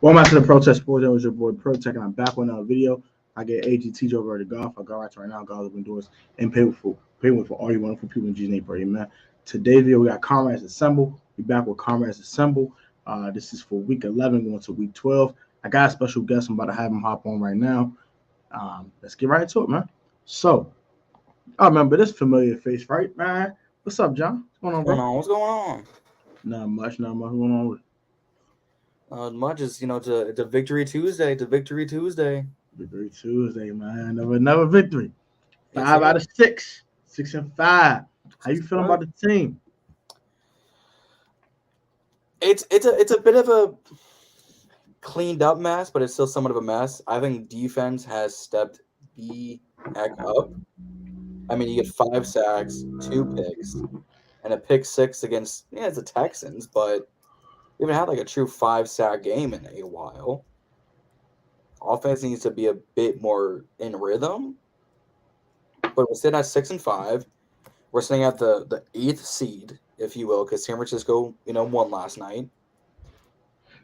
Welcome back to the Protest Sports. It was your boy Protect, and I'm back with another video. I get AGT over to golf. I got right now. Golf open doors and pay with for all you wonderful people in Jesus' name, pray, man. Today's video, we got Comrades Assemble. We back with Comrades Assemble. This is for week 11 going to week 12. I got a special guest. I'm about to have him hop on right now. Let's get right into it, man. So, I remember this familiar face, right, man? What's up, John? What's going on, bro? What's going on? Not much. What's going on with it? Much is it's a Victory Tuesday. It's a Victory Tuesday. Victory Tuesday, man. Another victory. Yes, 5 sir. out of 6. 6-5. How you Yes, feeling sir. about the team? It's a bit of a cleaned up mess, but it's still somewhat of a mess. I think defense has stepped the heck up. I mean, you get 5 sacks, 2 picks, and a pick 6 against it's the Texans, but we haven't had like a true 5-sack game in a while. Offense needs to be a bit more in rhythm. But we're sitting at 6-5. We're sitting at the 8th seed, if you will, because San Francisco, won last night.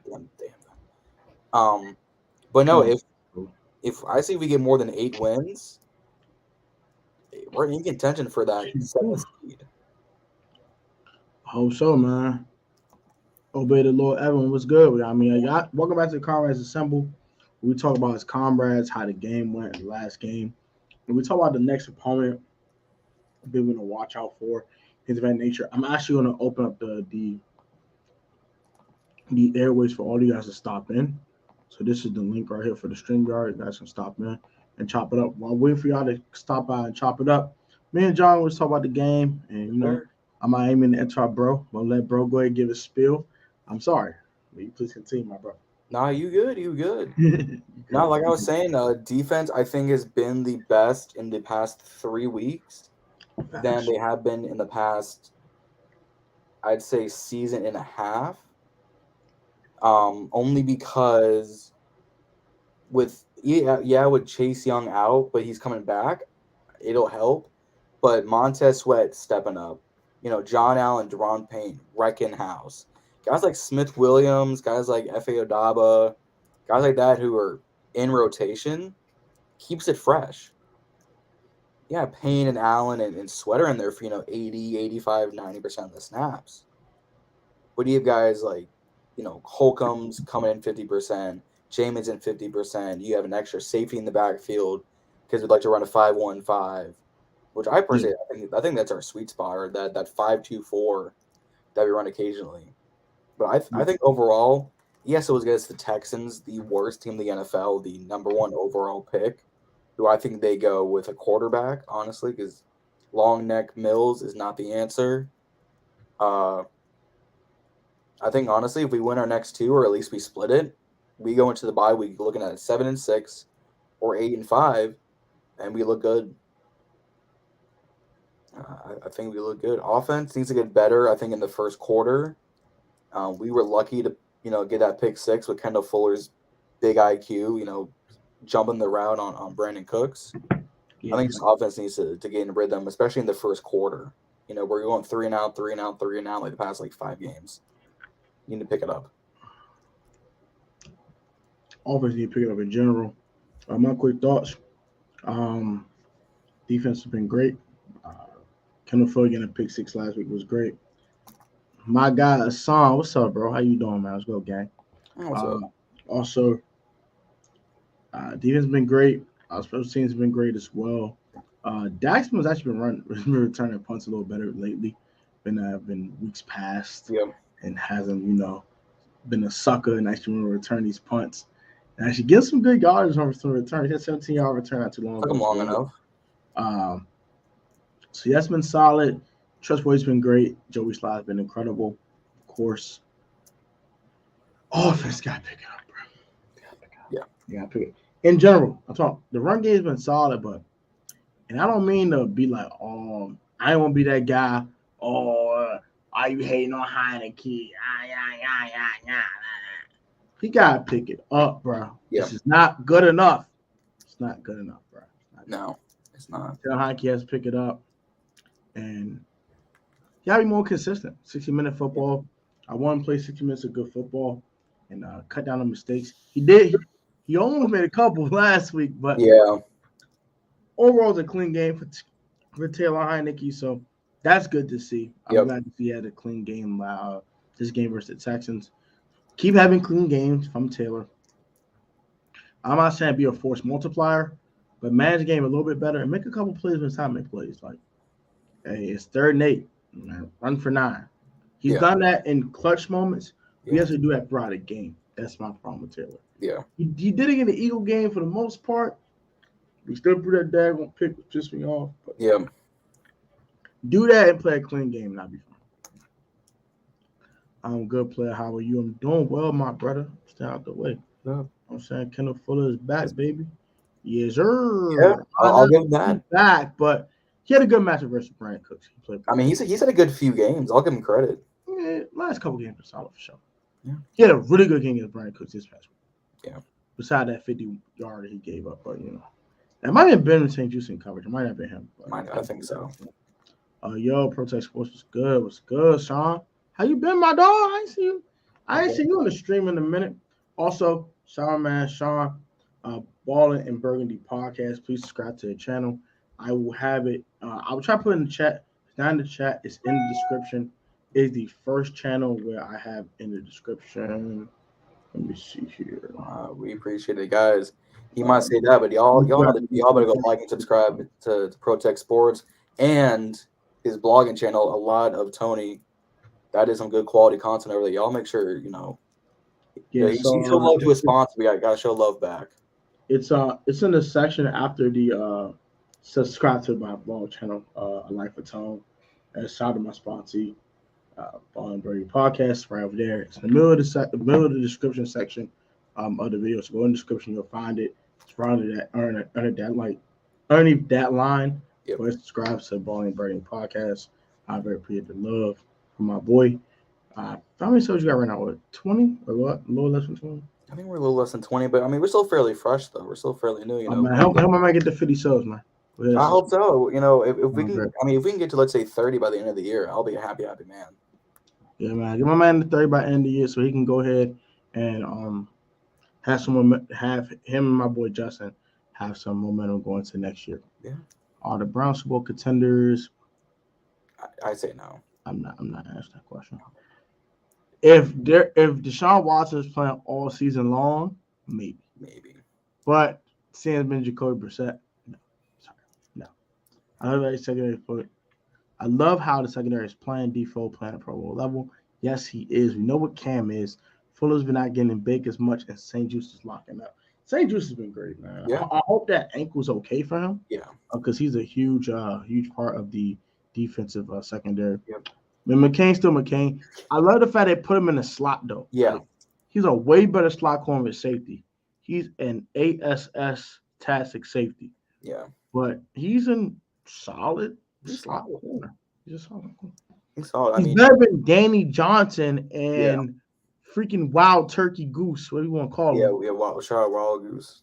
Damn. But no, if I see we get more than 8 wins, we're in contention for that 7th seed. I hope so, man. Obey the Lord. Everyone was good. I mean, welcome back to the Comrades Assemble. We talk about his comrades, how the game went, the last game. And we talk about the next opponent, we're going to watch out for, things of that nature. I'm actually going to open up the airways for all you guys to stop in. So this is the link right here for the StreamYard. You guys can stop in and chop it up. While waiting for y'all to stop by and chop it up, me and John was talking about the game, and I'm not aiming to enter our bro. I'm gonna let bro go ahead and give his spiel. I'm sorry. Will you please continue, my bro? Nah, you good. No, like I was saying, defense I think has been the best in the past 3 weeks than they have been in the past, I'd say, season and a half. Only because with Chase Young out, but he's coming back, it'll help. But Montez Sweat stepping up, John Allen, Deron Payne, wrecking house, guys like Smith Williams, guys like F.A. Odaba, guys like that who are in rotation, keeps it fresh. Yeah, Payne and Allen and Sweat are in there for 80, 85, 90% of the snaps. But you have guys like Holcomb's coming in 50%, Jamin's in 50%. You have an extra safety in the backfield because we'd like to run a 5-1-5, which I personally I think that's our sweet spot, or that 5-2-4 that we run occasionally. But I think overall, yes, it was against the Texans, the worst team in the NFL, the number 1 overall pick, who I think they go with a quarterback, honestly, because long neck Mills is not the answer. I think honestly, if we win our next 2, or at least we split it, we go into the bye week looking at 7-6 or 8-5, and we look good. I think we look good. Offense needs to get better. I think in the first quarter, we were lucky to get that pick 6 with Kendall Fuller's big IQ. Jumping the route on Brandon Cooks. Yeah. I think this offense needs to get in rhythm, especially in the first quarter. We're going 3 and out, 3 and out, 3 and out like the past 5 games. You need to pick it up. Offense need to pick it up in general. My quick thoughts. Defense has been great. Kendall Fuller getting a pick 6 last week was great. My guy Hassan, what's up, bro? How you doing, man? Let's go, gang. What's up? Also, defense has been great. Special teams have been great as well. Daxman has actually been returning punts a little better lately. Been weeks past. Yep. And hasn't, been a sucker and actually return these punts. And actually get some good yards on some return. He had 17-yard return not too long ago. Took him long enough. So that's been solid. Trustworthy's been great. Joey Sly's been incredible, of course. Offense got to pick it up, bro. Yeah. You got to pick it. In general, I'm talking, the run game's been solid, and I don't mean to be like, I don't want to be that guy, are you hating on Heineke? He got to pick it up, bro. Yeah. This is not good enough. It's not good enough, bro. No, it's not. Tell Heineke has to pick it up. And you got to be more consistent. 60-minute football. I want to play 60 minutes of good football. and cut down on mistakes. He did. He almost made a couple last week, but Yeah. overall, it's a clean game for Taylor Heineke. So that's good to see. I'm Yep. glad to see he had a clean game. This game versus the Texans. Keep having clean games from Taylor. I'm not saying be a force multiplier, but manage the game a little bit better and make a couple plays when it's time to make plays. Like, hey, it's 3rd and 8, man, run for 9. He's Yeah. done that in clutch moments. Yeah. He has to do that throughout the game. That's my problem with Taylor. Yeah. He did it in the Eagle game for the most part. He still threw that daggone pick, which pissed me off. But Yeah. do that and play a clean game, and I'll be fine. I'm a good player. How are you? I'm doing well, my brother. Stay out the way. Yeah. I'm saying Kendall Fuller is back, baby. Yes, sir. Yeah, I'll give him that. Back, but he had a good matchup versus Brandon Cooks. He played. I mean, he's had a good few games. I'll give him credit. Yeah, last couple games were solid for sure. Yeah. He had a really good game against Brandon Cooks this past week. Yeah. Beside that 50-yarder he gave up, but that might have been St. Juice in coverage. It might have been him. I think so. Yo, Protect Sports was good. What's good, Sean? How you been, my dog? I ain't seen you on the stream in a minute. Also, Sean, Ballin' and Burgundy podcast. Please subscribe to the channel. I will have it. I will try to put it in the chat. It's not in the chat. It's in the description. It's the first channel where I have in the description. Let me see here. We appreciate it, guys. He might say that, but y'all better go like and subscribe to Protect Sports and his blogging channel. A lot of Tony. That is some good quality content over there. Y'all make sure Yeah, you show love to a sponsor. We gotta show love back. It's in the section after the subscribe to my blog channel, A Life of Tone. And shout out to my sponsee, Ballin' Burgundy podcast, right over there. It's in the middle of the description section of the video. So go in the description, you'll find it. It's right under that underneath that line. Yep. Go ahead and subscribe to Ballin' Burgundy podcast. I very appreciate the love from my boy. How many episodes you got right now? What, 20 or what? A little less than 20? I think we're a little less than 20, but I mean we're still fairly fresh though. We're still fairly new, Man, help my man get to 50 subs, man. I hope so. If we can, if we can get to let's say 30 by the end of the year, I'll be a happy man. Yeah, man. Get my man to 30 by the end of the year so he can go ahead and have him and my boy Justin have some momentum going to next year. Yeah. Are the Browns Super Bowl contenders? I say no. I'm not asking that question. If Deshaun Watson is playing all season long, maybe. But seeing it's been Jacoby Brissett, no. I love how the secondary is playing. Defoe playing at Pro Bowl level. Yes, he is. We know what Cam is. Fuller's been not getting big as much, and St. Juice is locking up. St. Juice has been great, man. Yeah. I hope that ankle's okay for him. Yeah. Because he's a huge part of the defensive secondary. Yep. And McCain's still McCain. I love the fact they put him in the slot, though. Yeah. Like, he's a way better slot corner safety. He's an ASS-tastic safety. Yeah. But he's a solid slot corner. He's a solid corner. He's better than Danny Johnson and freaking Wild Turkey Goose. What do you want to call him? Yeah, shout out Wild Goose.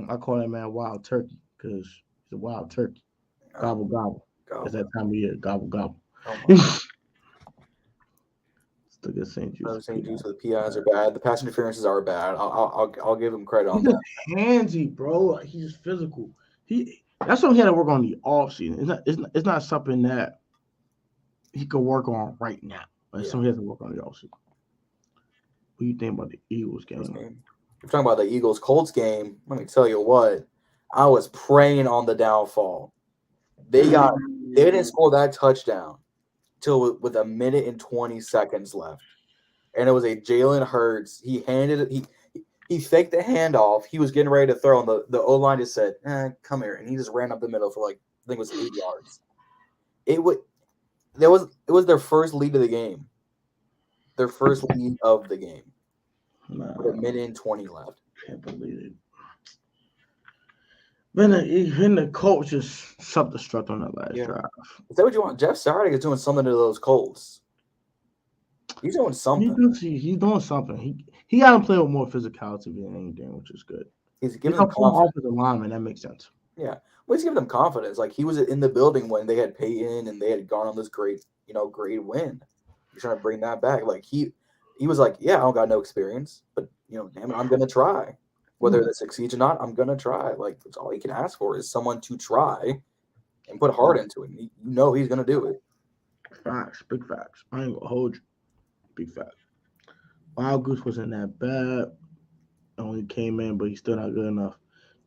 I call that man Wild Turkey because he's a wild turkey. Gobble, gobble. It's that time of year. Gobble, gobble. Oh Look at St. Juice. St. Juice with the PIs are bad. The pass interferences are bad. I'll give him credit on that. He's handsy, bro. Like, he's just physical. That's something he had to work on the offseason. It's not something that he could work on right now. It's something he has to work on the offseason. What do you think about the Eagles game? We're talking about the Eagles-Colts game. Let me tell you what. I was praying on the downfall. They didn't score that touchdown till with 1 minute and 20 seconds left. And it was a Jalen Hurts. He handed it. He faked the handoff. He was getting ready to throw, and the O-line just said, come here. And he just ran up the middle for I think it was 8 yards. It was their first lead of the game. Their first lead of the game. With 1 minute and 20 left. Can't believe it. Then the coach just self-destruct on that last drive. Is that what you want? Jeff Saturday is doing something to those Colts. He's doing something. He's doing something. He got to play with more physicality than anything, which is good. He's giving them confidence. Offensive lineman, that makes sense. Yeah. Well, he's giving them confidence. Like, he was in the building when they had Peyton and they had gone on this great win. He's trying to bring that back. Like, he was like, "Yeah, I don't got no experience, but damn it, I'm gonna try. Whether that succeeds or not, I'm gonna try. Like that's all you can ask for is someone to try and put heart into it. And he's gonna do it. Facts, big facts. I ain't gonna hold you. Big facts. Wild Goose wasn't that bad. Only came in, but he's still not good enough.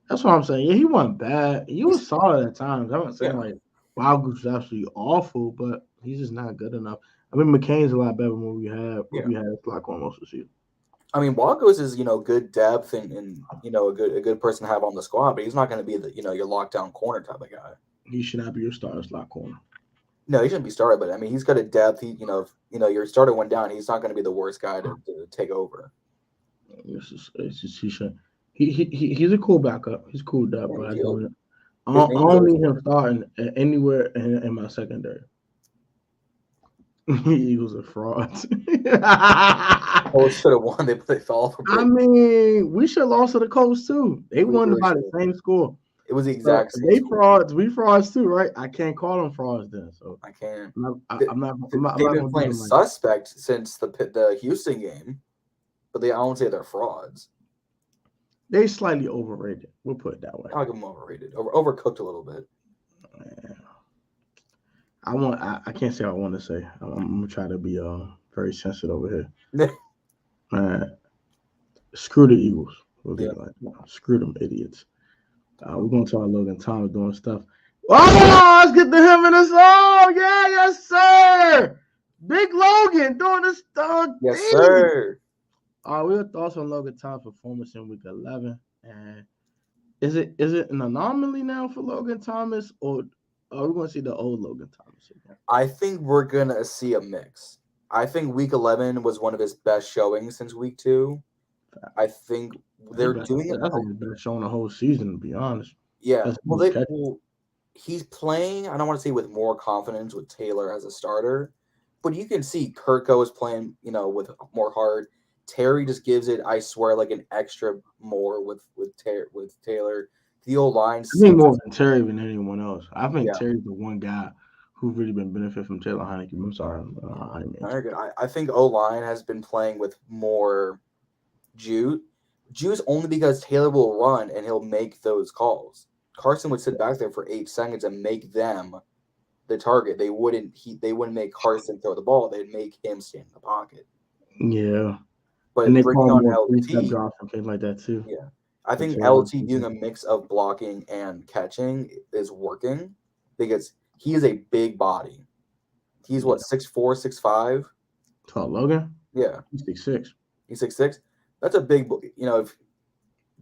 That's what I'm saying. Yeah, he wasn't bad. He was solid at times. I'm not saying like Wild Goose was absolutely awful, but he's just not good enough. I mean, McCain's a lot better than what we had. What we had at Flock almost this season. I mean, Wagos is good depth and a good person to have on the squad, but he's not going to be the your lockdown corner type of guy. He should not be your starter slot corner. No, he shouldn't be started, but I mean, he's got a depth. He your starter went down. He's not going to be the worst guy to take over. It's just he should. He's a cool backup. He's cool depth, but I don't need him starting anywhere in my secondary. Eagles are frauds. Oh, should have won. They fell off. I mean, we should have lost to the Colts too. They won by the same score. It was the exact same. They frauds. We frauds too, right? I can't call them frauds then. So I can't. I'm not They've been playing suspect since the Houston game, but I won't say they're frauds. They slightly overrated. We'll put it that way. I'll give them overrated. Overcooked a little bit. Yeah. I can't say what I want to say. I'm gonna try to be very sensitive over here. Screw the Eagles. Screw them idiots. We're gonna talk Logan Thomas doing stuff. Oh, let's get to him in this. Oh, yeah, yes, sir. Big Logan doing this stuff. Yes, sir. We have thoughts on Logan Thomas' performance in Week 11, and is it an anomaly now for Logan Thomas, or are we going to see the old Logan Thomas again? I think we're gonna see a mix. I think Week 11 was one of his best showings since Week 2. I think they're doing it. That's his best showing the whole season, to be honest. Yeah, he's playing. I don't want to say with more confidence with Taylor as a starter, but you can see Kirko is playing, with more heart. Terry just gives it, I swear, like an extra more with Taylor. The old line. I think more than Terry than anyone else. I think Terry's the one guy who's really been benefiting from Taylor Heineke. I'm sorry. I think O-line has been playing with more juice only because Taylor will run and he'll make those calls. Carson would sit back there for 8 seconds and make them the target. They wouldn't make Carson throw the ball. They'd make him stand in the pocket. Yeah. But and they bringing call on LT drops and things like that too. Yeah. I think LT doing a mix of blocking and catching is working because he is a big body. He's 6'4", 6'5". Tall Logan? Yeah. He's 6'6". He's 6'6". That's a big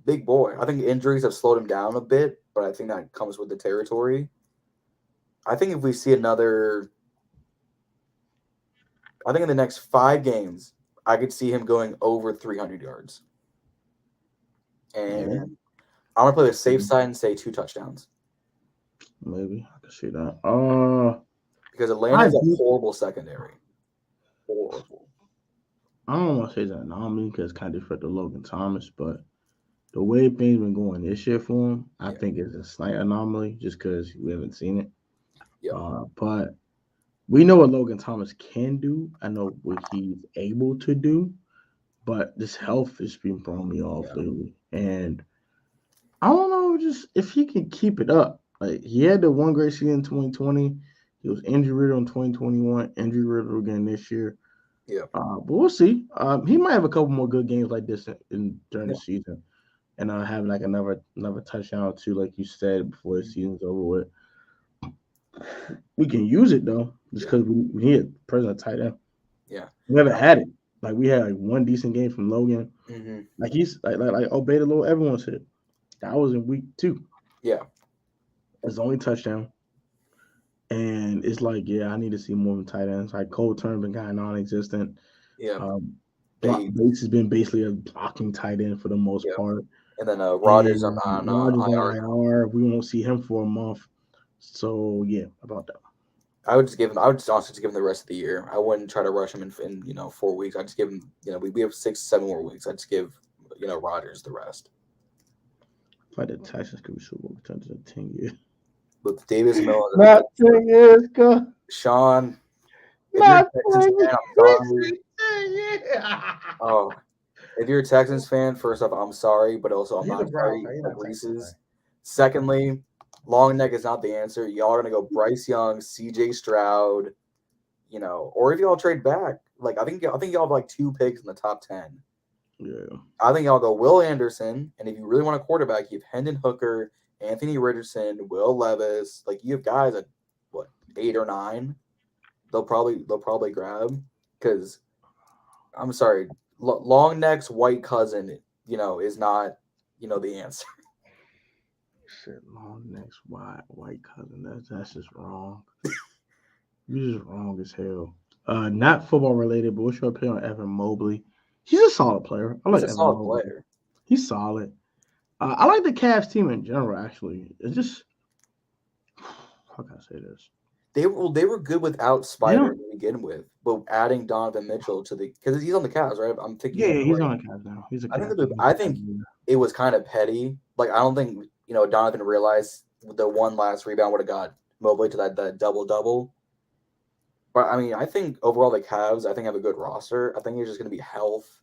big boy. I think injuries have slowed him down a bit, but I think that comes with the territory. I think if we see in the next 5 games, I could see him going over 300 yards. And I'm going to play the safe side and say 2 touchdowns. Maybe. I can see that. Because Atlanta is a horrible secondary. Horrible. I don't want to say it's an anomaly because it's kind of different to Logan Thomas, but the way things been going this year for him, I think it's a slight anomaly just because we haven't seen it. Yeah. But we know what Logan Thomas can do. I know what he's able to do, but this health has been throwing me off lately. And I don't know just if he can keep it up. Like, he had the one great season in 2020. He was injury riddled in 2021, injury riddled again this year. Yeah. But we'll see. He might have a couple more good games like this during the season. And have like another touchdown or 2, like you said, before the season's over with. We can use it though, just because we need present tight end. Yeah, we haven't had it. Like, we had like one decent game from Logan. Mm-hmm. Like, he's like obey the Lord. Everyone said that was in week 2. Yeah, it's the only touchdown. And it's like, I need to see more of the tight ends. Like, Cole Turner been kind of non-existent. Yeah, Bates has been basically a blocking tight end for the most part. And then Rodgers on IR. We won't see him for a month. So about that. I would just honestly give him the rest of the year. I wouldn't try to rush him in 4 weeks. I'd just give him, we have 6-7 more weeks. I'd just give, Rodgers the rest. Like the Texans could be Super Bowl contenders in 10 years. With Davis Miller. Not 10 years, go. Sean. Not 10 years. Yeah. Oh, if you're a Texans fan, first off, I'm sorry, but also I'm He's a not Brown sorry fan. He's for not Texas Reese's. fan. Secondly, long neck is not the answer. Y'all are gonna go Bryce Young, C.J. Stroud, or if y'all trade back, like I think y'all have like 2 picks in the top 10. Yeah. I think y'all go Will Anderson, and if you really want a quarterback, you have Hendon Hooker, Anthony Richardson, Will Levis. Like you have guys at what 8 or 9. They'll probably grab because I'm sorry, long neck's white cousin, is not, the answer. Shit, long necks, white cousin. That's just wrong. You're just wrong as hell. Not football related, but what's your opinion on Evan Mobley? He's a solid player. I He's like a Evan solid Mobley. player. He's solid. I like the Cavs team in general. Actually, it's just how can I say this? They were good without Spider to begin with, but adding Donovan Mitchell because he's on the Cavs, right? I'm thinking. Yeah, he's right. on the Cavs now. He's a I Cavs. think it was kind of petty. Like I don't think Donovan realized the one last rebound would have got Mobley to that double. But I mean, I think overall the Cavs, I think have a good roster. I think it's just going to be health,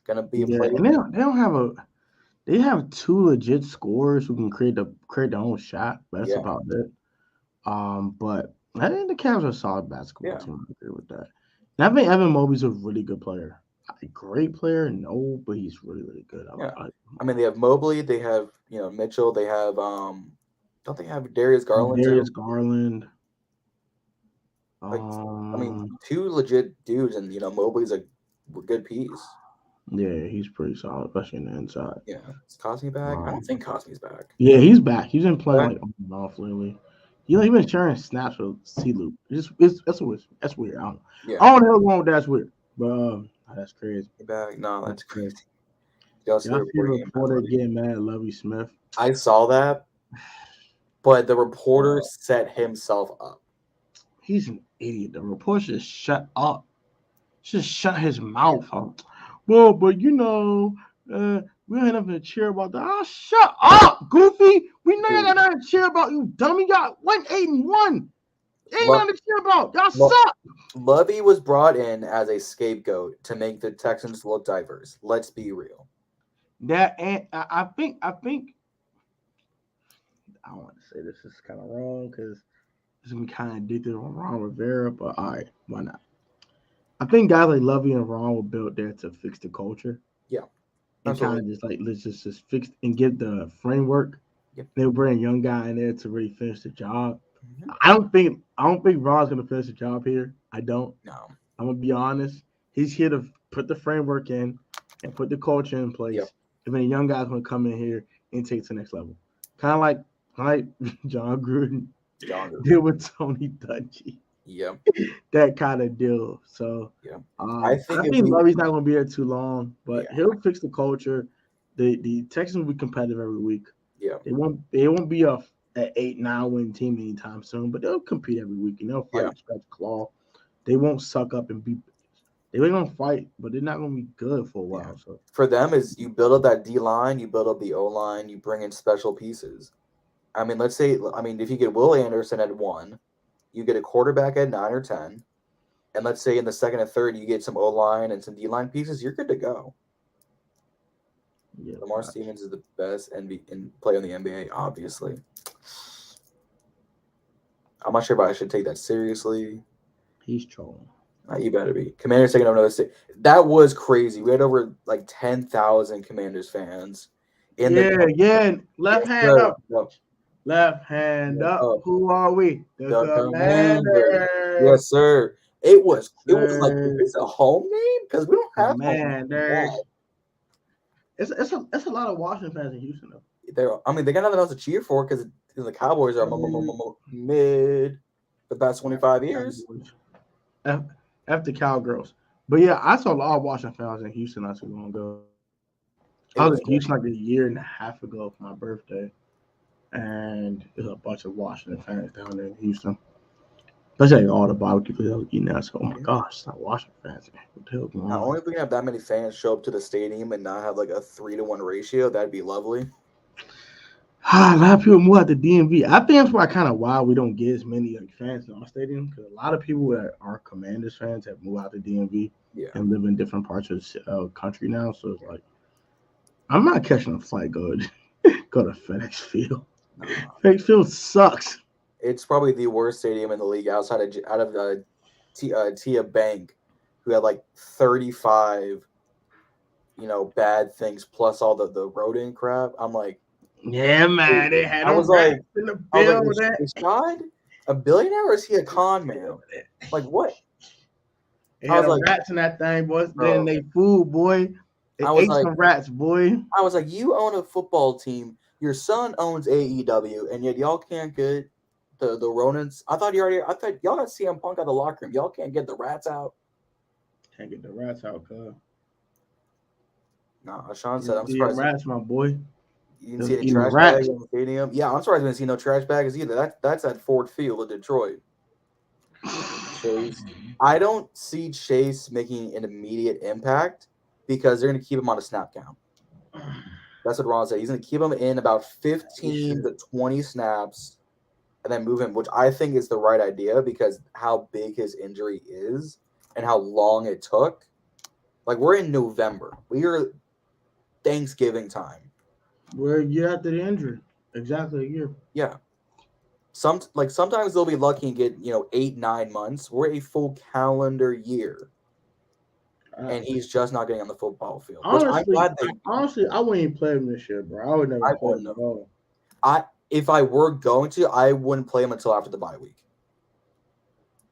going to be a play. And they don't have they have 2 legit scorers who can create their own shot. But that's about it. But I think the Cavs are a solid basketball team. I agree with that. And I think Evan Mobley's a really good player. A great player, no, but he's really, really good. I mean, they have Mobley, they have Mitchell, they have don't they have Darius Garland? Darius Garland. Like, I mean, 2 legit dudes, and Mobley's a good piece. Yeah, he's pretty solid, especially in the inside. Yeah, is Cosme back? I don't think Cosme's back. Yeah, he's back. He's been playing like on and off lately. He's been sharing snaps with C-Loop. That's weird. I don't know what's wrong with that. That's weird. But that's crazy. Back? No, that's crazy. Y'all see the reporter getting mad at Lovie Smith? I saw that, but the reporter set himself up. He's an idiot. The reporter should shut up. Just shut his mouth up. Well, but we don't have nothing to cheer about that. Oh, shut up, Goofy. We know you got nothing to cheer about, you dummy. Got 8-1. Ain't nothing to cheer about. Y'all suck. Lovey was brought in as a scapegoat to make the Texans look diverse. Let's be real. I think I don't want to say this is kind of wrong because it's gonna be kind of addicted on Ron Rivera, but all right, why not? I think guys like Lovey and Ron were built there to fix the culture. Yeah. And kind of just like let's just fix and give the framework. Yep. They'll bring a young guy in there to really finish the job. Mm-hmm. I don't think Ron's gonna finish the job here. I don't. No. I'm gonna be honest. He's here to put the framework in and put the culture in place. Yep. And then a young guy's gonna come in here and take it to the next level. Kind of like John Gruden did with Tony Dungy. Yeah, that kind of deal. So I think Lovey's not going to be there too long, but he'll fix the culture. The Texans will be competitive every week. Yeah, they won't be an 8-9 win team anytime soon, but they'll compete every week and they'll fight scratch claw. They won't suck up and be. They're going to fight, but they're not going to be good for a while. Yeah. So for them, is you build up that D line, you build up the O line, you bring in special pieces. I mean, let's say if you get Will Anderson at 1. You get a quarterback at 9 or 10, and let's say in the second and third you get some O-line and some D-line pieces, you're good to go. Yeah, Lamar Stevens is the best player in the NBA, obviously. I'm not sure if I should take that seriously. He's trolling. You better be. Commanders taking over another state. That was crazy. We had over 10,000 Commanders fans. Left hand up. No. Left hand up. Who are we? The Commanders. Yes, sir. It was like it's a home game because we don't have Commanders. It's a lot of Washington fans in Houston though. They got nothing else to cheer for because the Cowboys are mid the past 25 years. After Cowgirls. But yeah, I saw a lot of Washington fans in Houston not too long ago. I was in Houston like a year and a half ago for my birthday. And there's a bunch of Washington fans down there in Houston. Especially all the barbecue that I was eating at. So, oh my gosh, it's not Washington fans. Not only if we can have that many fans show up to the stadium and not have like a 3-to-1 ratio, that'd be lovely. A lot of people move out the DMV. I think that's why kind of why we don't get as many like fans in our stadium because a lot of people that are Commanders fans have moved out the DMV and live in different parts of the country now. So it's like I'm not catching a flight go to FedEx Field. No. FedEx Field sucks. It's probably the worst stadium in the league out of Tia Bank, who had like 35, bad things plus all the rodent crap. I'm like, yeah, man, they had. I was like, is God a billionaire or is he a con man? Like what? They had rats in that thing, boys. Then they food, boy. They ate some rats, boy. I was like, you own a football team. Your son owns AEW, and yet y'all can't get the rodents. I thought y'all got CM Punk out of the locker room. Y'all can't get the rats out. Can't get the rats out, cuz. No, Sean said, I'm surprised. Rats, my boy. You didn't see any trash bags in the stadium? Yeah, I'm surprised we didn't see no trash bags either. That's at Ford Field in Detroit. Chase. I don't see Chase making an immediate impact because they're going to keep him on a snap count. That's what Ron said. He's going to keep him in about 15 to 20 snaps and then move him, which I think is the right idea because how big his injury is and how long it took. Like, we're in November. We are Thanksgiving time. We're a year after the injury. Exactly a year. Yeah. Sometimes they'll be lucky and get 8-9 months. We're a full calendar year, and he's just not getting on the football field. Honestly, I wouldn't even play him this year, bro. I would never play him at all. If I were going to, I wouldn't play him until after the bye week,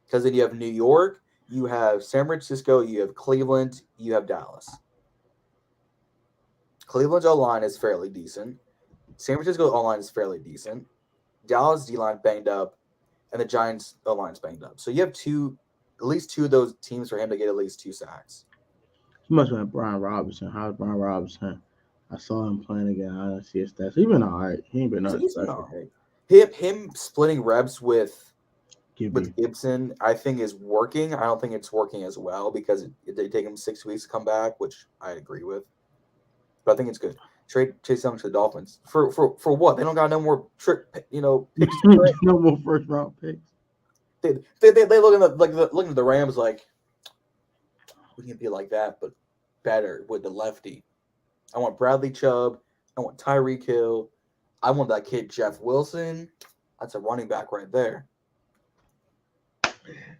because then you have New York, you have San Francisco, you have Cleveland, you have Dallas. Cleveland's O-line is fairly decent. San Francisco's O-line is fairly decent. Dallas D-line banged up, and the Giants O-line's banged up. So you have at least two of those teams for him to get at least 2 sacks. He must have been Brian Robinson. How's Brian Robinson? I saw him playing again. I didn't see his stats. He's been all right. He ain't been nothing special. Him splitting reps with Gibson, I think, is working. I don't think it's working as well because they take him 6 weeks to come back, which I agree with. But I think it's good. Trade Chase Young to the Dolphins for what? They don't got no more picks. No more first round picks. They look at the Rams like we can be like that, but better with the lefty. I want Bradley Chubb. I want Tyreek Hill. I want that kid Jeff Wilson. That's a running back right there.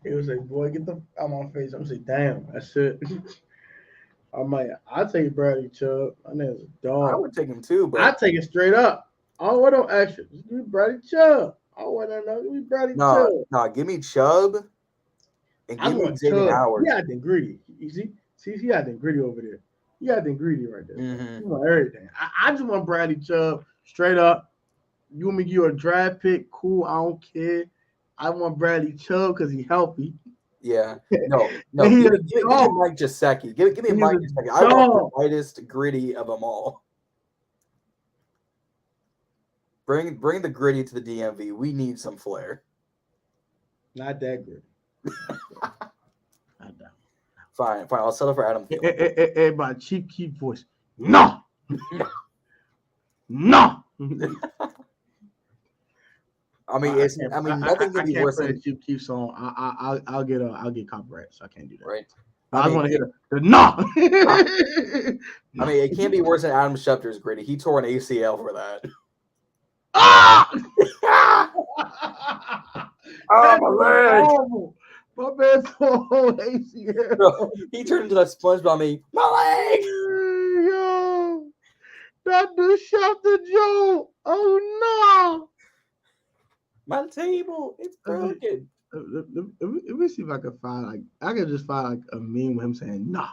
He was like, "Boy, get the out of my face." I'm like, "Damn, that's it." I'll take Bradley Chubb. My name's a dog. I would take him too, but I'd take it straight up. I don't want no extra. Just give me Bradley Chubb. I don't want no. Give me Bradley Chubb. No, give me Chubb and give me Xavier Howard. He got the greedy. You see, he got the greedy over there. He got the greedy right there. Mm-hmm. He want everything. I just want Bradley Chubb straight up. You want me to give you a draft pick? Cool. I don't care. I want Bradley Chubb because he's healthy. Yeah. No. Give me Mike Gesicki. Give me Mike Gesicki. I want the lightest gritty of them all. Bring the gritty to the DMV. We need some flair. Not that gritty. Not that. Fine. I'll settle for Adam Thielen. Everybody, cheap voice. No. No. I mean, nothing can be worse than Chief song. I'll get copyright, so I can't do that. Right. I want to hear the no. I mean, it can't be worse than Adam Schefter's gritty. He tore an ACL for that. Ah! Oh, my leg! My man tore ACL. Bro, he turned into that SpongeBob meme. My leg! Yo, that dude shot the Joe. Oh no! My table, it's broken. Let me see if I can find I can just find a meme with him saying no.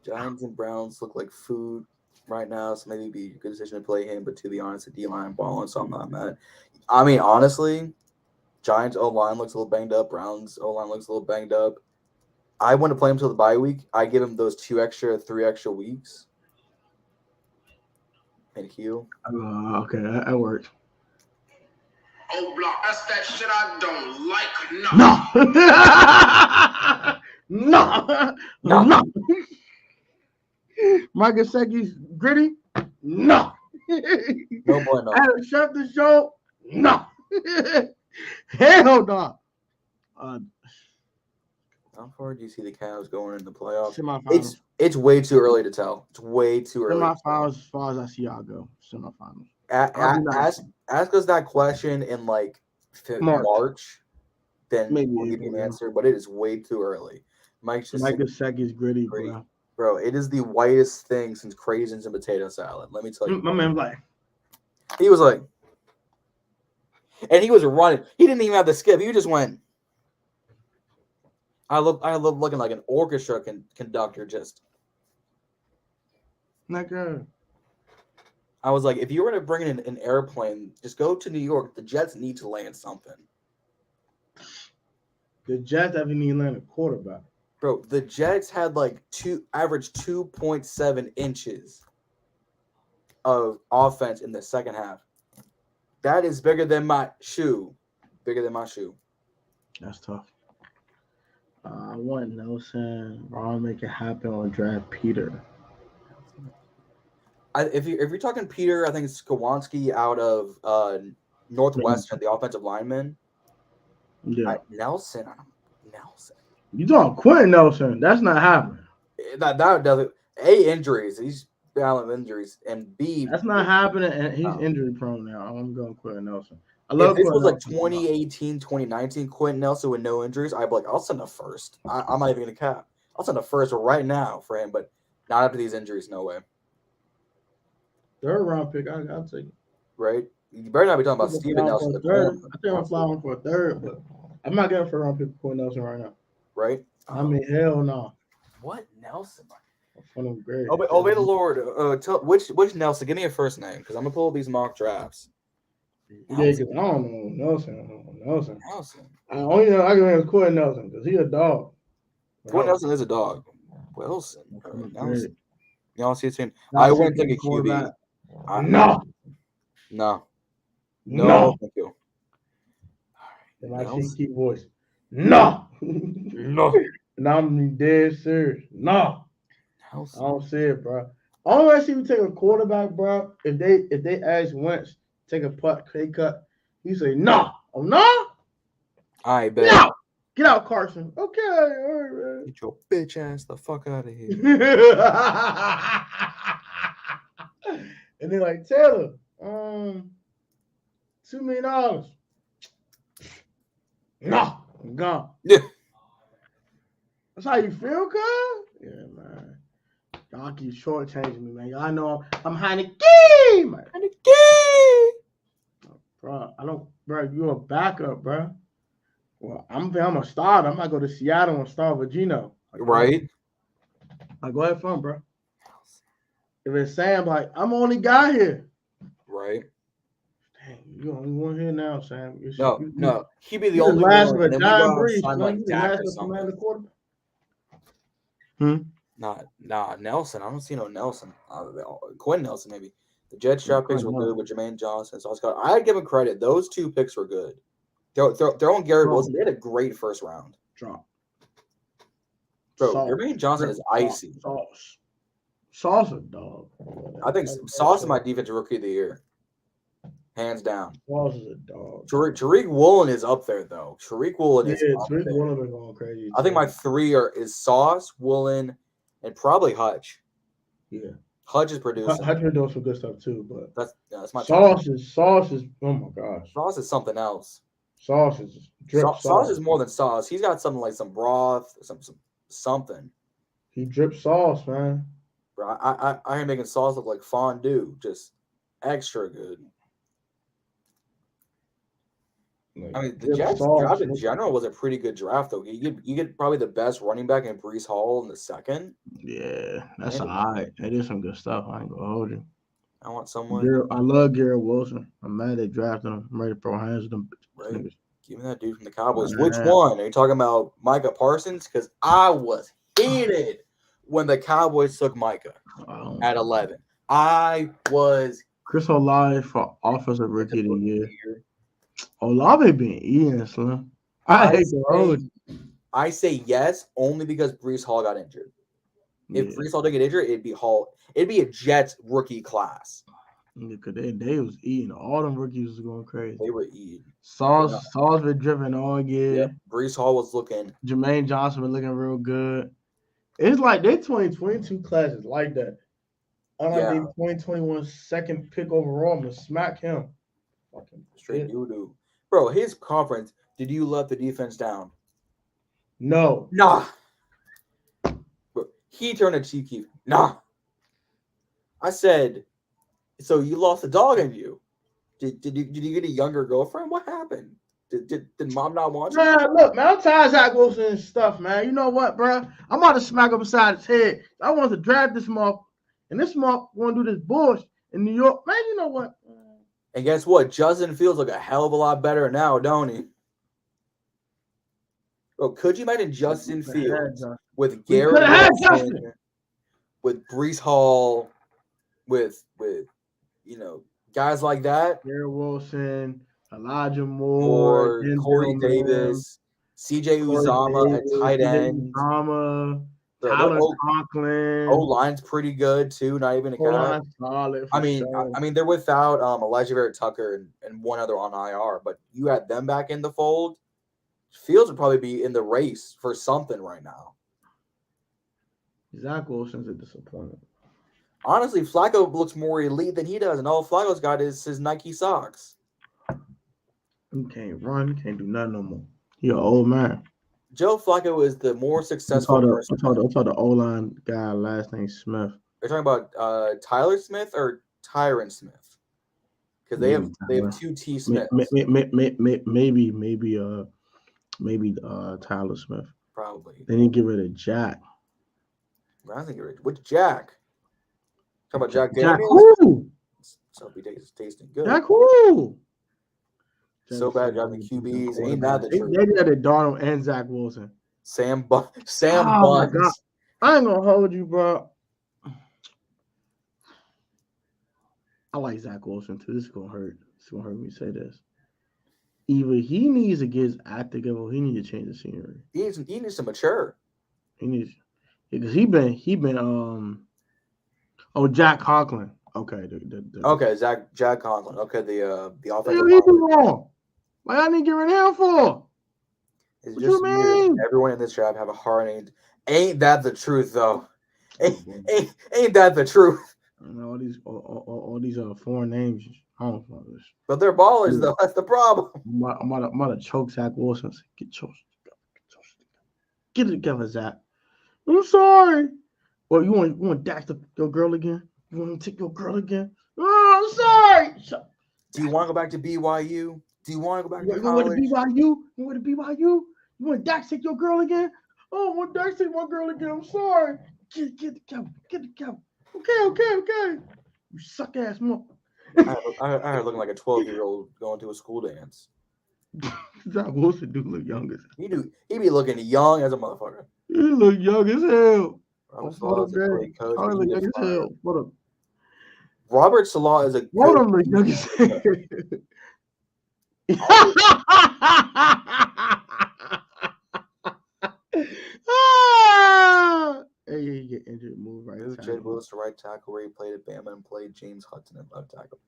Giants and Browns look like food right now, so maybe it'd be a good decision to play him. But to be honest, the D-line balling, so I'm not mad. I mean, honestly, Giants O-line looks a little banged up. Browns O-line looks a little banged up. I want to play him till the bye week. I give him those 3 extra weeks. And HOU. Okay, that works. Oh, block. That's that shit I don't like. No. Mike Gesicki's gritty? No. No bueno. Adam Schefter the show? No. Hell no. How far do you see the Cavs going in the playoffs? Semifinals. It's way too early to tell. It's way too early. Semifinals as far as I see y'all go. Semifinals. Ask us that question in like March. Then Maybe we'll give you an answer, but it is way too early. Mike Gesicki's gritty, bro. It is the whitest thing since craisins and potato salad. Let me tell you. My man was like, he was like, and he was running. He didn't even have the skip. He just went. I love looking like an orchestra conductor. Just nigga. I was like, if you were to bring in an airplane, just go to New York. The Jets need to land something. The Jets haven't even landed a quarterback. Bro, the Jets had like average 2.7 inches of offense in the second half. That is bigger than my shoe. Bigger than my shoe. That's tough. I want Nelson. I'll make it happen on draft Peter. If you're talking Peter, I think it's Kowalski out of Northwestern, the offensive lineman. Yeah. Nelson. You talking Quentin Nelson? That's not happening. That doesn't. A, injuries. He's battling injuries, and B, that's not happening. And he's injury prone now. I'm going Quentin Nelson. I love. If this Quentin was Nelson. Like 2018, 2019, Quentin Nelson with no injuries, I'd be like, I'll send a first. I'm not even gonna cap. I'll send a first right now for him, but not after these injuries. No way. Third round pick, I'll take it. Right? You better not be talking about Steven Nelson. I think I'm flying for a third, but I'm not getting a first round pick for Quentin Nelson right now. Right? I mean, hell no. What Nelson? Obey the Lord. Tell which Nelson? Give me a first name, because I'm gonna pull up these mock drafts. Yeah, because I don't know Nelson. I only know I can name Quentin Nelson because he's a dog. Quentin Nelson is a dog. Wilson. Nelson. Y'all see his team? I wouldn't take a QB. No. Thank you. And my cheeky voice. No. No. And I'm dead serious. No. Nelson. I don't see it, bro. I don't want to see me take a quarterback, bro. If they ask Wentz take a pay cut, you say no. Oh no. I bet. Get out. Get out, Carson. Okay. All right, man. Get your bitch ass the fuck out of here. And they're like, Taylor, $2 million. No, I'm gone. Yeah. That's how you feel, cuz? Yeah, man. Y'all keep shortchanging me, man. Y'all know I'm Heineke, man. Heineke. Bro, you a backup, bro. Well, I'm a starter. I'm not going to Seattle and start with Gino. Right. Go ahead for him, bro. If it's Sam, like, I'm the only guy here. Right. Dang, you the only one here now, Sam. No. He'd be the only one. Of a John Breeze, like Dak or something. Nah, Nelson. I don't see no Nelson. Quinn Nelson, maybe. The Jets draft picks were good with Jermaine Johnson. So I'd give him credit. Those two picks were good. Throwing Garrett Wilson, they had a great first round. Drop. Bro, Jermaine Johnson is icy. Sauce a dog. I think Sauce is my defensive rookie of the year. Hands down. Sauce is a dog. Tariq Woolen is up there, though. Tariq Woolen is up Tariq there. Woolen been going crazy. I think my three is Sauce, Woolen, and probably Hutch. Yeah. Hutch is producing. Hutch been doing some good stuff, too. But that's my Sauce is, oh, my gosh. Sauce is something else. Sauce is sauce is more than sauce. He's got something like some broth, something. He drips sauce, man. Bro, I am making sauce look like fondue, just extra good. I mean, the Jets draft in general was a pretty good draft, though. You get probably the best running back in Breece Hall in the second. Yeah, that's all right. That is some good stuff. I ain't gonna hold you. I want someone. I love Garrett Wilson. I'm mad they drafted him. I'm ready to throw hands at them. Right. Give me that dude from the Cowboys. Which one? Are you talking about Micah Parsons? Because I was heated when the Cowboys took Micah at 11. I was. Chris Olave for Offensive Rookie of the Year. Olave been eating, Slim. I say yes only because Breece Hall got injured. If Breece Hall didn't get injured, it'd be a Jets rookie class. Because they was eating. All them rookies was going crazy. They were eating. Sauce been dripping all year. Yep. Brees Hall was looking. Jermaine Johnson been looking real good. It's like they 2022 classes like that. Unlike they 2021 second pick overall, I'm gonna smack him. Fucking straight doo-doo. Bro, his conference, did you let the defense down? No. Nah. Bro, he turned a cheek keep. Nah. I said, so you lost a dog in you. Did you get a younger girlfriend? What happened? Did mom not want you? Man, look, man, I'm tired of Zach Wilson and stuff, man. You know what, bro? I'm about to smack him beside his head. I want to draft this month, and this month want to do this bullshit in New York. Man, you know what? And guess what? Justin Fields look a hell of a lot better now, don't he? Bro, could you imagine Justin Fields with Garrett Wilson, with Brees Hall, with guys like that? Garrett Wilson, Elijah Moore, Corey Davis, CJ Uzama at tight end. Tyler Conklin. O-line's pretty good too. Not even a cap. I mean, they're without Elijah Vera-Tucker and one other on IR, but you had them back in the fold. Fields would probably be in the race for something right now. Zach Wilson's a disappointment. Honestly, Flacco looks more elite than he does, and all Flacco's got is his Nike socks. He can't run, can't do nothing no more. He an old man. Joe Flacco is the more successful person. I told the O-line guy last name Smith. You're talking about Tyler Smith or Tyron Smith? Because they have 2 T Smiths. Maybe Tyler Smith. Probably. Then he get rid of Jack. I think which Jack? Talking about Jack Jack Daniels? who? So he tasting good. Jack who? So bad driving QBs. Ain't that the truth? They did Darnold and Zach Wilson. Sam Buns. My God. I ain't gonna hold you, bro. I like Zach Wilson too. This is gonna hurt. It's gonna hurt me to say this. Either he needs to get his act together, or he needs to change the scenery. He needs to mature. He needs, because he been Jack Conklin. Okay, okay, Jack Conklin. Okay, the offensive. He be wrong. Why I didn't get rid of him for? It's what just weird. Everyone in this draft have a hard name. Ain't that the truth though? Ain't that the truth? All these foreign names. I don't know this. But they're ballers though. That's the problem. I'm about to choke Zach Wilson. Get it together, Zach. I'm sorry. Well, you want Dax to your girl again? You want to take your girl again? Oh, I'm sorry. Do you want to go back to BYU? Do you want to go back to college? You want to BYU? You want Dax to take your girl again? Oh, I want Dax to take my girl again. I'm sorry. Get it together. Okay. You suck ass mother. I heard looking like a 12-year-old going to a school dance. Zach Wilson do look young as hell. He be looking young as a motherfucker. He look young as hell. Robert Salah is a look young as hell. Hey, you get injured, move right. Move Jed Willis to right tackle where he played at Bama and played James Hudson at left tackle.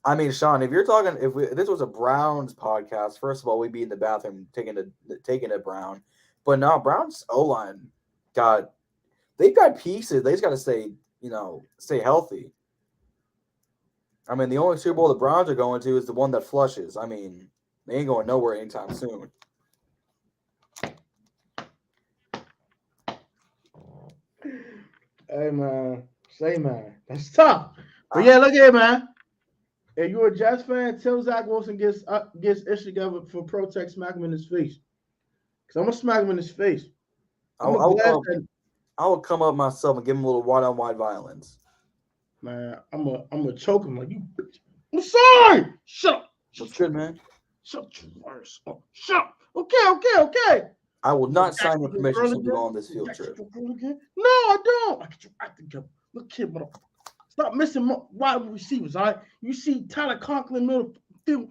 I mean, Sean, if you're talking, if this was a Browns podcast, first of all, we'd be in the bathroom taking a Brown, but now Browns O-line they've got pieces. They just got to stay healthy. I mean, the only Super Bowl the Browns are going to is the one that flushes. I mean, they ain't going nowhere anytime soon. Hey, man. That's tough. But yeah, look here, man. If you're a Jets fan, tell Zach Wilson gets ish together for Protect, smack him in his face. Because I'm going to smack him in his face. I will come up myself and give him a little wide-on-wide violence. Man, I'm gonna choke him like you bitch. I'm sorry. Shut up. What's good, man? Shut your words up. Shut up. Okay. I will not sign your permission to go on this field trip. No, I don't. I get your act together. Look here, motherfucker. Stop missing wide receivers, all right? You see Tyler Conklin middle field.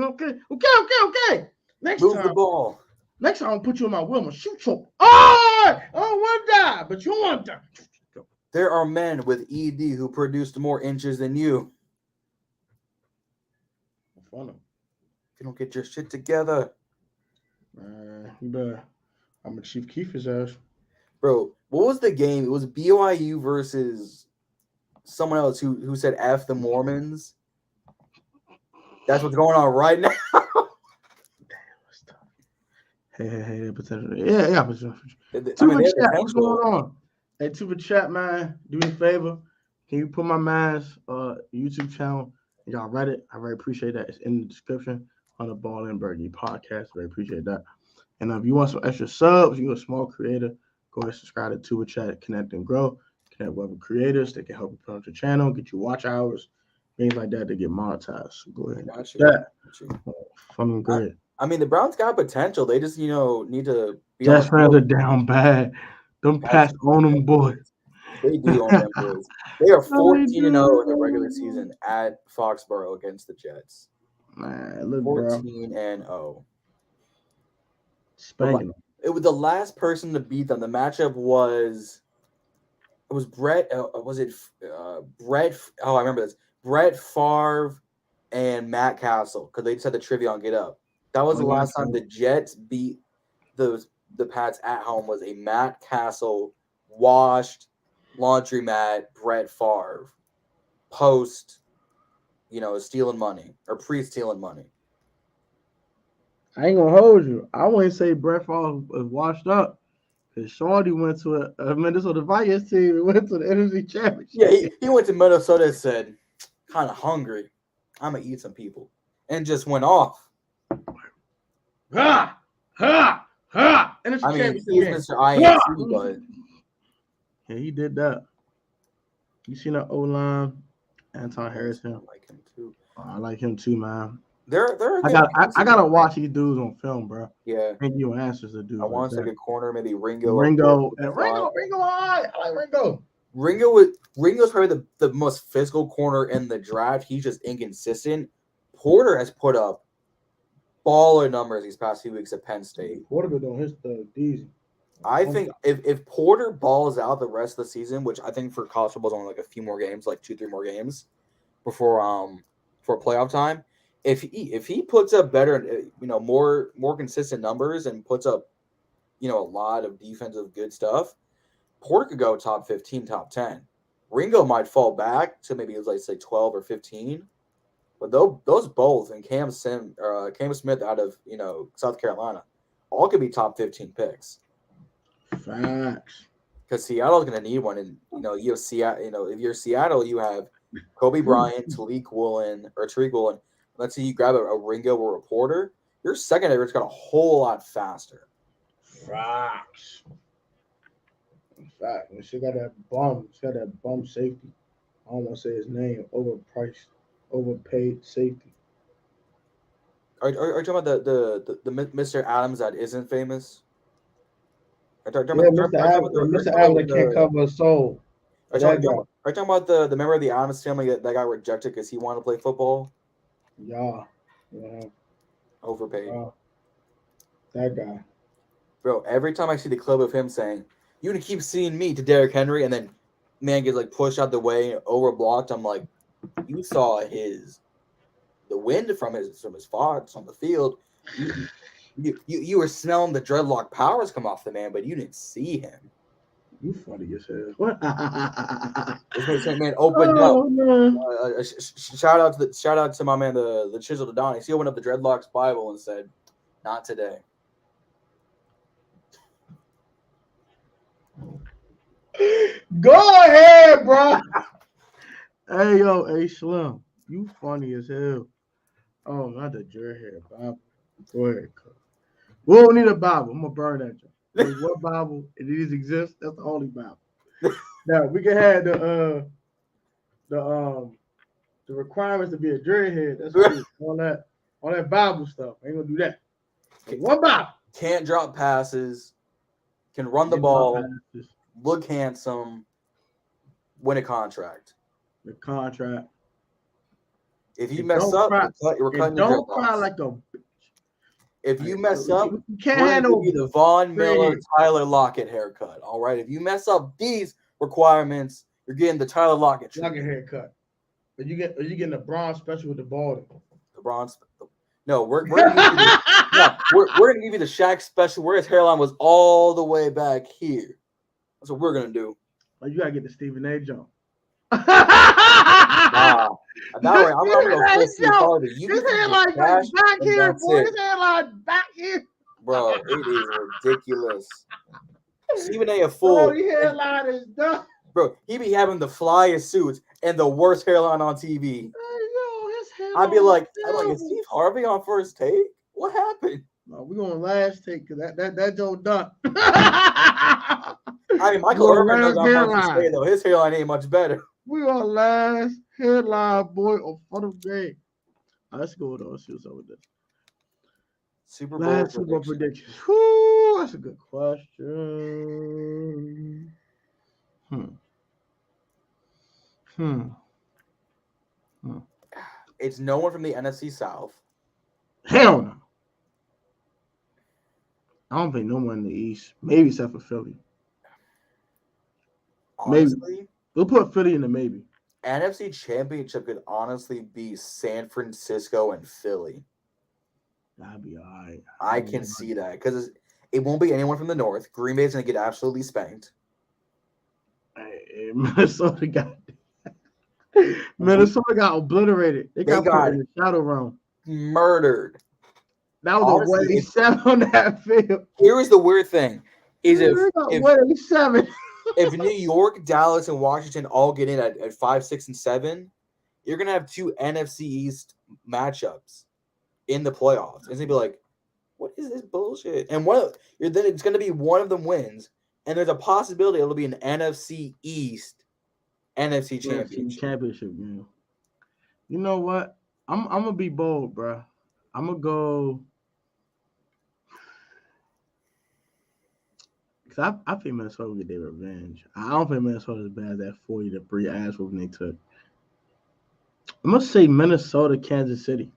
Okay. Next Move time, the ball. Next time, I'll put you in my wheel. I'm gonna shoot you. I don't want to die, but you want to die. There are men with ED who produced more inches than you. fun of. If you don't get your shit together, Man, you better. I'm a Chief Keef his ass. bro. What was the game? It was BYU versus someone else who said F the Mormons. That's what's going on right now. Hey, potential. Yeah, potential. I mean, Super they have chat, what's potential. going on? Hey, Super chat, man. Do me a favor. Can you put my man's YouTube channel? Y'all read it. I very appreciate that. It's in the description on the Ball and Birdie podcast. Very appreciate that. And if you want some extra subs, you're a small creator, go ahead and subscribe to Tuba Chat, Connect and Grow. Connect with other creators that can help you promote your channel, get you watch hours, things like that to get monetized. So go ahead and do that. Fucking great. I mean, the Browns got potential. They just, need to be Jets fans are down bad. Them Pats own them boys. They do own them boys. They are 14-0 in the regular season at Foxborough against the Jets. Man, look, 14-0. Spanking them. It was the last person to beat them. The matchup was Brett. Brett? Oh, I remember this. Brett Favre and Matt Castle, because they just had the trivia on Get Up. That was the last time the Jets beat the Pats at home. Was a Matt Castle washed laundromat Brett Favre post, stealing money or pre-stealing money. I ain't gonna hold you. I wouldn't say Brett Favre was washed up. Because Shorty went to a Minnesota Vikings team and went to the NFC Championship. Yeah, he went to Minnesota and said, kind of hungry. I'm going to eat some people. And just went off. Ha! Ha! Ha! NFC I mean, Championship he's game. Mr. INC, but... Yeah, he did that. You seen that O-line? Anton Harrison. I like him, too. I like him, too, man. I gotta watch these dudes on film, bro. Yeah. Thank you answers to do. I want to take a corner, maybe Ringo. Ringo. I like Ringo. Ringo's probably the most physical corner in the draft. He's just inconsistent. Porter has put up baller numbers these past few weeks at Penn State. Porter been doing his easy. I think if Porter balls out the rest of the season, which I think for college football is only like a few more games, like 2-3 more games before playoff time. If he puts up better, more consistent numbers and puts up, a lot of defensive good stuff, Porter could go top 15, top 10. Ringo might fall back to maybe let's say 12 or 15, but those both and Cam Smith out of South Carolina, all could be top 15 picks. Facts. Because Seattle's going to need one, and you have Seattle. If you're Seattle, you have Kobe Bryant, Tariq Woolen. Let's say you grab a Ringo or a Porter, your secondary got a whole lot faster. Facts. And she got that bum. She got that bum safety. I don't want to say his name. Overpriced, overpaid safety. Are you talking about the Mr. Adams that isn't famous? Mr. Adams that can't cover a soul. Are you talking about the member of the Adams family that got rejected because he wanted to play football? Yeah. Overpaid. That guy. Bro, every time I see the clip of him saying, "You gonna keep seeing me" to Derrick Henry, and then man gets pushed out the way, overblocked, I'm like, you saw the wind from his thoughts on the field. You were smelling the dreadlock powers come off the man, but you didn't see him. You funny as hell. What? This man opened up. Man. Shout out to my man, the Chisel Adonis. He opened up the Dreadlocks Bible and said, "Not today." Go ahead, bro. Hey Slim, you funny as hell. Oh, not the dread hair Bible. Go ahead. We don't need a Bible. I'm gonna burn that joke. What Bible? It needs exist. That's the only Bible. Now we can have the requirements to be a dreadhead. That's cool. all that Bible stuff. Ain't gonna do that. One Bible. Can't drop passes. Can run the ball. Look handsome. Win a contract. The contract. If you mess up, you're cutting your don't cry like a bitch. If you mess up, you can't handle the Von Miller, Tyler Lockett haircut. All right. If you mess up these requirements, you're getting the Tyler Lockett haircut. But you getting the bronze special with the balding. The LeBron's. No, we're gonna give you the, we're gonna give you the Shaq special where his hairline was all the way back here. That's what we're gonna do. Like you gotta get the Stephen A. Jones. Nah, I'm gonna go full Steve Harvey. You His can keep hairline your cash, back and here, that's boy. it. His hairline back here. Bro, it is ridiculous. Stephen A. a Oh, fool. the hairline is done. Bro, he be having the flyest suits and the worst hairline on TV. Hey, yo, his hairline I'd be like, is is Steve Harvey on First Take? What happened? no, we're going last take because that Joe done. I mean, Michael We're Irvin last does on First hairline. Take, though. His hairline ain't much better. We are last headline boy of fun of game. Let's go though. Let's see what's up with this. Super Bowl Last Super Bowl prediction. predictions. Whew, that's a good question. It's no one from the NFC South. Hell no. I don't think no one in the East. Maybe except for Philly. Honestly, We'll put Philly in the maybe. NFC Championship could honestly be San Francisco and Philly. That'd be all right. I can see that because it won't be anyone from the North. Green Bay's going to get absolutely spanked. Hey, Minnesota got obliterated. They got put in the shadow realm. Murdered. That was Honestly, a 187 on that field. Here is the weird thing: is if 187. if New York, Dallas, and Washington all get in at 5, 6, and 7, you're gonna have 2 NFC East matchups in the playoffs. It's gonna be like, what is this bullshit? And then it's gonna be one of them wins, and there's a possibility it'll be an NFC East, NFC championship game. You know what? I'm gonna be bold, bro. I'm gonna go. Cause I think Minnesota will get their revenge. I don't think Minnesota's as bad as that 40-3 ass whooping they took. I'm gonna say Minnesota, Kansas City.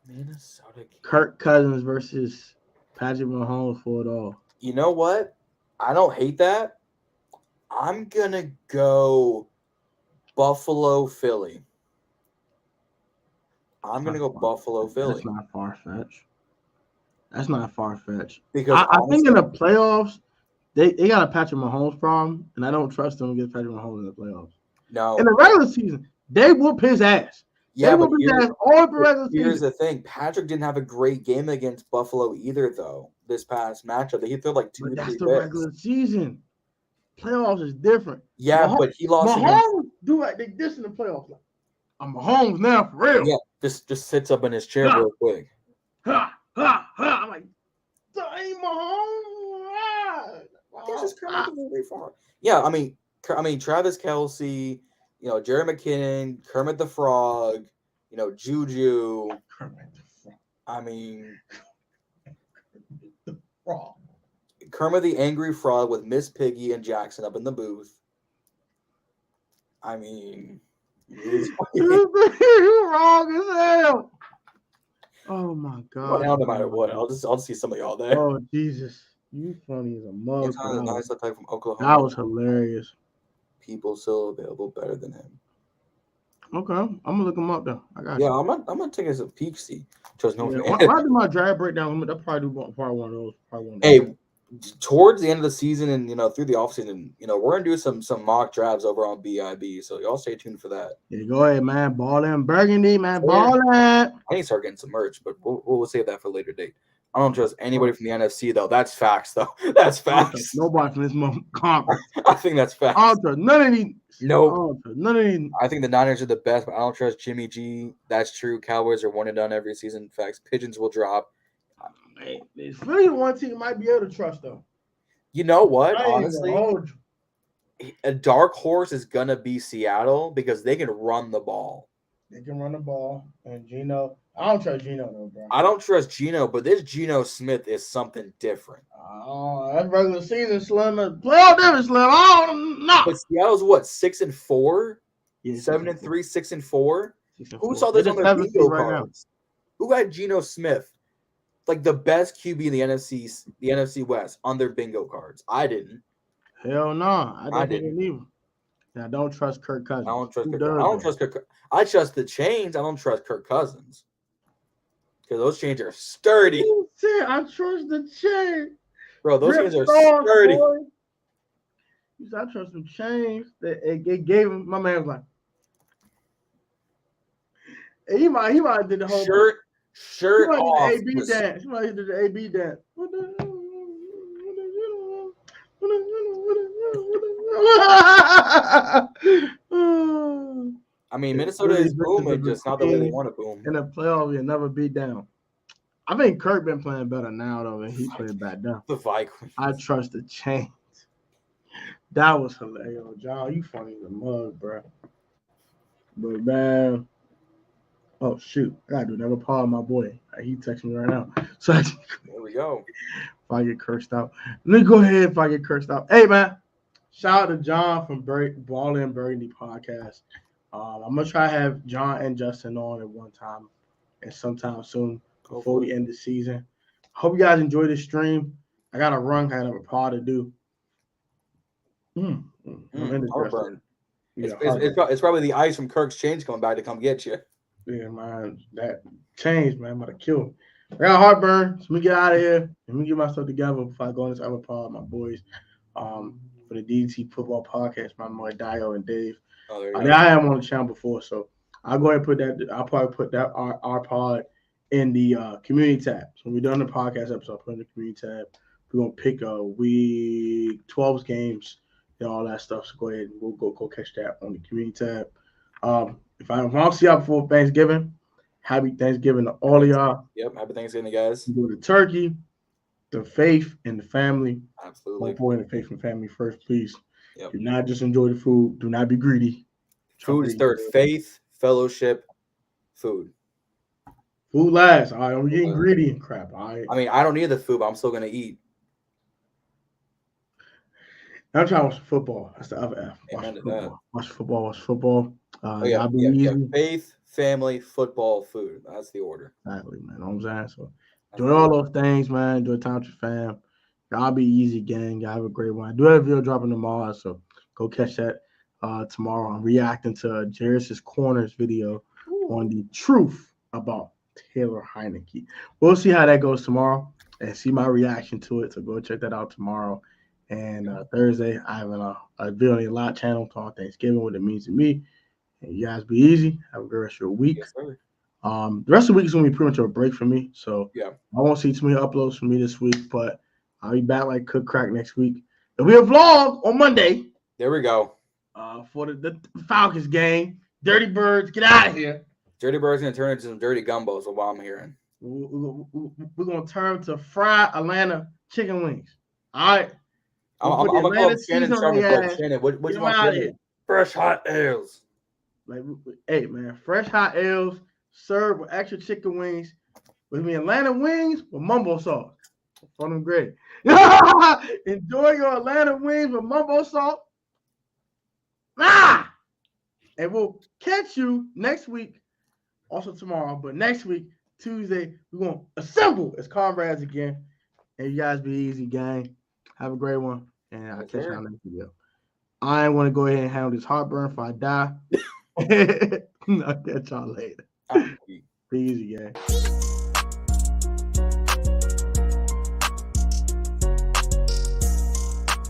Minnesota. Kirk Cousins versus Patrick Mahomes for it all. You know what? I don't hate that. I'm gonna go Buffalo, Philly. I'm gonna go Buffalo, Philly. That's not far-fetched. That's not far-fetched. Because I think in the playoffs, they got a Patrick Mahomes problem, and I don't trust them against Patrick Mahomes in the playoffs. No. In the regular season, they whoop his ass. Yeah, they whoop his ass all the regular season. Here's the thing. Patrick didn't have a great game against Buffalo either, though, this past matchup. He threw like 2 or 3 That's picks. the regular season. Playoffs is different. Yeah, but he lost Mahomes do like they diss in the playoffs. Like, I'm Mahomes now for real. Yeah, just sits up in his chair real quick. Ha, ha, ha. I'm like, that ain't Mahomes. Yeah, I mean, Travis Kelce, Jerry McKinnon, Kermit the Frog, Juju. Kermit the Frog. I mean, the Frog. Kermit the Angry Frog with Miss Piggy and Jackson up in the booth. I mean, you're wrong as hell. Oh my God! Well, no matter what, I'll just see some of y'all there. Oh Jesus, you funny as a mug. Nice attack from Oklahoma. That was hilarious. People still available better than him. Okay, I'm gonna look him up though. I got. Yeah, I'm gonna take us a peek. See, trust no. Why do my draft breakdown? I'll probably do part one of those. Hey, towards the end of the season and through the offseason, we're gonna do some mock drafts over on BIB. So y'all stay tuned for that. Yeah, go ahead, man. Ball in Burgundy, man. Ball in. I need to start getting some merch, but we'll save that for a later date. I don't trust anybody from the NFC though. That's facts though. That's facts. Nobody from this conference. I think that's facts. I don't trust none of these. No, none of these. I think the Niners are the best, but I don't trust Jimmy G. That's true. Cowboys are one and done every season. Facts. Pigeons will drop. It's really one team you might be able to trust though. You know what? Honestly, a dark horse is gonna be Seattle because they can run the ball. They can run the ball, and Geno. I don't trust Geno though, bro. I don't trust Geno, but this Geno Smith is something different. Oh, that's regular season slim. Playoff different slim. I don't know. But Seattle's what 6-4, yeah, 7-3, 6-4. Who saw this this on their bingo cards? Who had Geno Smith, like the best QB in the NFC West, on their bingo cards? I didn't. Hell no, I didn't either. And I don't trust Kirk Cousins. I don't trust Who Kirk. I does don't that? trust Kirk. I trust the chains. I don't trust Kirk Cousins because those chains are sturdy, You said I trust the chain. bro. Those Rip chains are Starr, sturdy. boy. You said I trust some chains. That it gave him. My man was like, hey, he might have did the whole Shirt he might off. did the AB dance. He might have did the AB dance. I mean, Minnesota is booming, just not the way they want to boom. In the playoffs, he'll never beat down. I think Kirk been playing better now though than he played back then. The Vikings. I trust the chains. That was hilarious, John. You funny as a mug, bro. But man, oh shoot, I gotta do another part of my boy. He texting me right now. So there we go. If I get cursed out, let me go ahead. If I get cursed out, hey man, shout out to John from Ball and Burgundy podcast. I'm gonna try to have John and Justin on at one time and sometime soon before we end the season. Hope you guys enjoy this stream. I got to run, kind of a pod to do. Heartburn. It's probably the ice from Kirk's chains coming back to come get you. Yeah, man, that changed, man. I'm about to kill him. I got heartburn, so let me get out of here. Let me get myself together before I go on this other pod, my boys. For the DT Football Podcast, my boy Dio and Dave. I had him on the channel before, so I'll go ahead and put that. I'll probably put that our pod in the community tab. So when we're done the podcast episode, I'll put in the community tab. We're gonna pick a week 12 games and all that stuff. So go ahead and we'll go catch that on the community tab. If I don't see y'all before Thanksgiving, happy Thanksgiving to all of y'all. Yep, happy Thanksgiving, guys. Do the turkey, the faith, and the family. Absolutely. Important the faith and family first, please. Yep. Do not just enjoy the food. Do not be greedy. Food is third. Faith, fellowship, food. Food last. All right, I'm getting greedy and crap. All right. I mean, I don't need the food, but I'm still gonna eat. I'm trying to watch football. That's the other F. Watch football. Faith, family, football, food. That's the order. Exactly, man. You know what I'm saying? So enjoy all those things, man. Enjoy time with your fam. Y'all be easy, gang. Y'all have a great one. I do have a video dropping tomorrow, so go catch that tomorrow. I'm reacting to Jairus' Corners video on the truth about Taylor Heineke. We'll see how that goes tomorrow and see my reaction to it. So go check that out tomorrow. And Thursday, I have a video on the Lot channel talking Thanksgiving, what it means to me. And you guys be easy. Have a good rest of your week. Yes, sir. The rest of the week is going to be pretty much a break for me. So yeah, I won't see too many uploads from me this week, but I'll be back like cook crack next week. There'll be a vlog on Monday. There we go. For the Falcons game. Dirty Birds, get out of here. Dirty Birds going to turn into some dirty gumbo, so what I'm hearing. We're going to turn to fried Atlanta chicken wings. All right. I'm going to call Shannon Sharman. Shannon, what you want to Fresh hot ales. Like, hey, man, fresh hot ales served with extra chicken wings. With me Atlanta wings with mumbo sauce. Fun and great. Enjoy your Atlanta wings with mumbo sauce. And we'll catch you next week, also tomorrow. But next week, Tuesday, we're going to assemble as Comrades again. And you guys be easy, gang. Have a great one. And I'll catch y'all next video. I want to go ahead and handle this heartburn if I die. I'll catch y'all later. Be easy, gang.